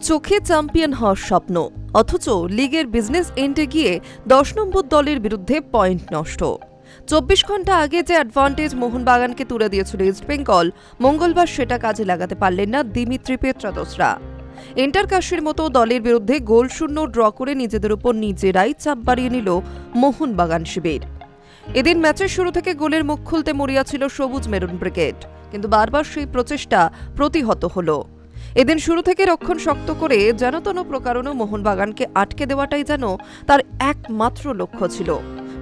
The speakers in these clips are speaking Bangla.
চোখে চ্যাম্পিয়ন হওয়ার স্বপ্ন, অথচ লিগের বিজনেস এন্ডে গিয়ে 10 নম্বর দলের বিরুদ্ধে পয়েন্ট নষ্ট। 24 ঘন্টা আগে যে অ্যাডভান্টেজ মোহনবাগানকে তুলে দিয়েছিল ইস্টবেঙ্গল, মঙ্গলবার সেটা কাজে লাগাতে পারলেন না দিমিত্রি পেত্রাদোসরা। ইন্টারকাশির মতো দলের বিরুদ্ধে গোলশূন্য ড্র করে নিজেদের উপর নিজেরাই চাপ বাড়িয়ে নিল মোহনবাগান শিবির। এদিন ম্যাচের শুরু থেকে গোলের মুখ খুলতে মরিয়া ছিল সবুজ মেরুন ব্রিগেড, কিন্তু বারবার সেই প্রচেষ্টা প্রতিহত হল। এদিন শুরু থেকে রক্ষণ শক্ত করে যেন তেন প্রকারণ মোহনবাগানকে আটকে দেওয়াটাই যেন তার একমাত্র লক্ষ্য ছিল।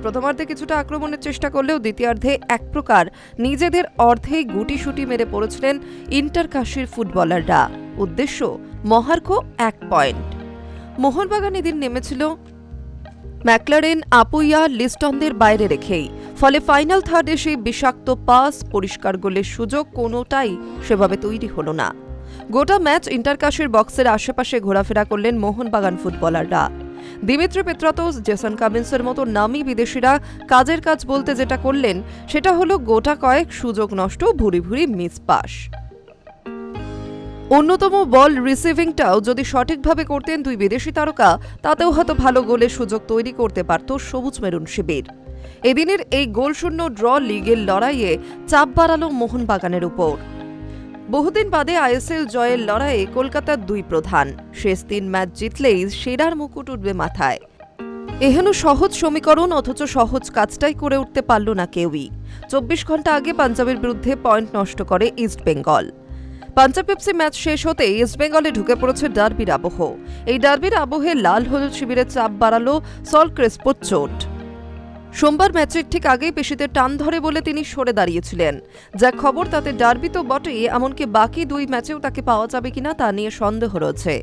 প্রথমার্ধে কিছুটা আক্রমণের চেষ্টা করলেও দ্বিতীয়ার্ধে এক প্রকার নিজেদের অর্ধেই গুটিসুটি মেরে পড়েছিলেন ইন্টারকাশির ফুটবলাররা। উদ্দেশ্য মহার্ঘ 1 পয়েন্ট। মোহনবাগান এদিন নেমেছিল ম্যাকলারেন, আপুইয়া, লিস্টনদের বাইরে রেখেই, ফলে ফাইনাল থার্ডে সেই বিষাক্ত পাস, পরিষ্কার গোলের সুযোগ কোনোটাই সেভাবে তৈরি হল না। গোটা ম্যাচ ইন্টারকাশির বক্সের আশেপাশে ঘোরাফেরা করলেন মোহনবাগান ফুটবলাররা। দিমিত্রি পেত্রাতোস, জেসন কামিন্সের মতো নামী বিদেশিরা কাজের কাজ বলতে যেটা করলেন সেটা হলো গোটা কয়েক সুযোগ নষ্ট, ভুরি ভুরি মিস পাস। অন্যতম বল রিসিভিংটাও যদি সঠিকভাবে করতেন দুই বিদেশি তারকা, তাতেও হয়তো ভালো গোলের সুযোগ তৈরি করতে পারত সবুজ মেরুন শিবির। এদিনের এই গোলশূন্য ড্র লিগের লড়াইয়ে চাপ বাড়ালো মোহনবাগানের উপর। বহুদিন বাদে আইএসএল জয়ের লড়াইয়ে কলকাতার দুই প্রধান, শেষ 3 ম্যাচ জিতলেই সেরার মুকুট উঠবে মাথায়। এহেন সহজ সমীকরণ, অথচ সহজ কাজটাই করে উঠতে পারল না কেউই। 24 ঘন্টা আগে পাঞ্জাবের বিরুদ্ধে পয়েন্ট নষ্ট করে ইস্টবেঙ্গল। পাঞ্জাব এফসি ম্যাচ শেষ হতে ইস্টবেঙ্গলে ঢুকে পড়েছে ডার্বির আবহ। এই ডার্বির আবহে লাল হলুদ শিবিরের চাপ বাড়ালো সল ক্রেসপোর চোট। সোমবার ম্যাচের ঠিক আগেই পেশিতে টান ধরে বলে তিনি সরে দাঁড়িয়েছিলেন। যা খবর তাতে ডার্বি তো বটেই, এমনকি বাকি 2 ম্যাচেও তাকে পাওয়া যাবে কিনা তা নিয়ে সন্দেহ রয়েছে।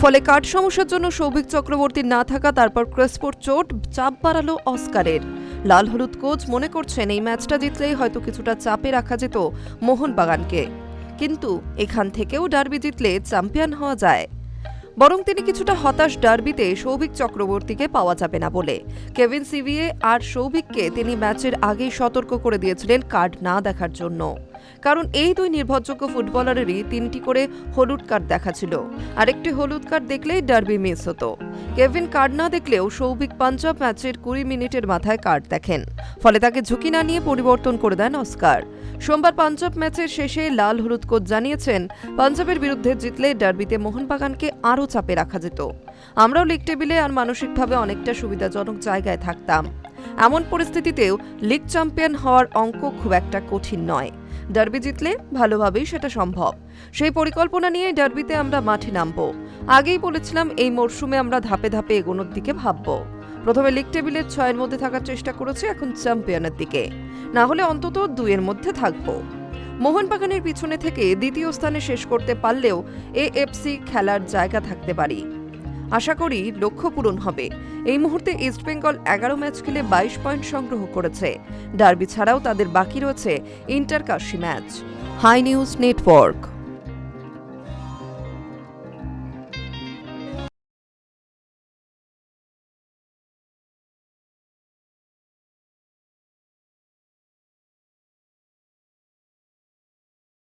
ফলে কার্ড সমস্যার জন্য সৌভিক চক্রবর্তীর না থাকা, তারপর ক্রেসপোর চোট, চাপ বাড়ালো অস্কারের। লাল হলুদ কোচ মনে করছেন এই ম্যাচটা জিতলেই হয়তো কিছুটা চাপে রাখা যেত মোহনবাগানকে, কিন্তু এখান থেকেও ডার্বি জিতলে চ্যাম্পিয়ন হওয়া যায়। বরং তিনি কিছুটা হতাশ ডার্বিতে সৌভিক চক্রবর্তীকে পাওয়া যাবে না বলে। কেভিন সিভিয়ে আর সৌভিককে তিনি ম্যাচের আগেই সতর্ক করে দিয়েছিলেন কার্ড না দেখার জন্য, কারণ এই 2 নির্ভরযোগ্য ফুটবলারেরই 3টি করে হলুদ কার্ড দেখা ছিল। আরেকটি হলুদ কার্ড দেখলেই ডার্বি মিস হতো। কেভিন কার্ড না দেখলেও সৌভিক পাঞ্জাব ম্যাচের 20 মিনিটের মাথায় কার্ড দেখেন, ফলে তাকে ঝুঁকি না নিয়ে পরিবর্তন করে দেন অস্কার। সোমবার পাঞ্জাব ম্যাচের শেষে লাল হলুদ কোচ জানিয়েছেন পাঞ্জাবের বিরুদ্ধে জিতলে ডার্বিতে মোহনবাগানকে আরও চাপে রাখা যেত। আমরাও লিগ টেবিলে আর মানসিকভাবে অনেকটা সুবিধাজনক জায়গায় থাকতাম। এমন পরিস্থিতিতেও লিগ চ্যাম্পিয়ন হওয়ার অঙ্ক খুব একটা কঠিন নয়। ডার্বি জিতলে ভালোভাবেই সেটা সম্ভব। সেই পরিকল্পনা নিয়ে ডার্বিতে আমরা মাঠে নামব। আগেই বলেছিলাম এই মরশুমে আমরা ধাপে ধাপে এগোনোর দিকে ভাবব। প্রথমে লিগ টেবিলের 6-এর মধ্যে থাকার চেষ্টা করেছি, এখন চ্যাম্পিয়নের দিকে, না হলে অন্তত 2-এর মধ্যে থাকব। মোহনবাগানের পিছনে থেকে দ্বিতীয় স্থানে শেষ করতে পারলেও এএফসি খেলার জায়গা থাকতে পারি। আশা করি লক্ষ্য পূরণ হবে। এই মুহূর্তে ইস্টবেঙ্গল 11 ম্যাচ খেলে 22 পয়েন্ট সংগ্রহ করেছে। ডার্বি ছাড়াও তাদের বাকি রয়েছে ইন্টারকাশি ম্যাচ। Hi news network.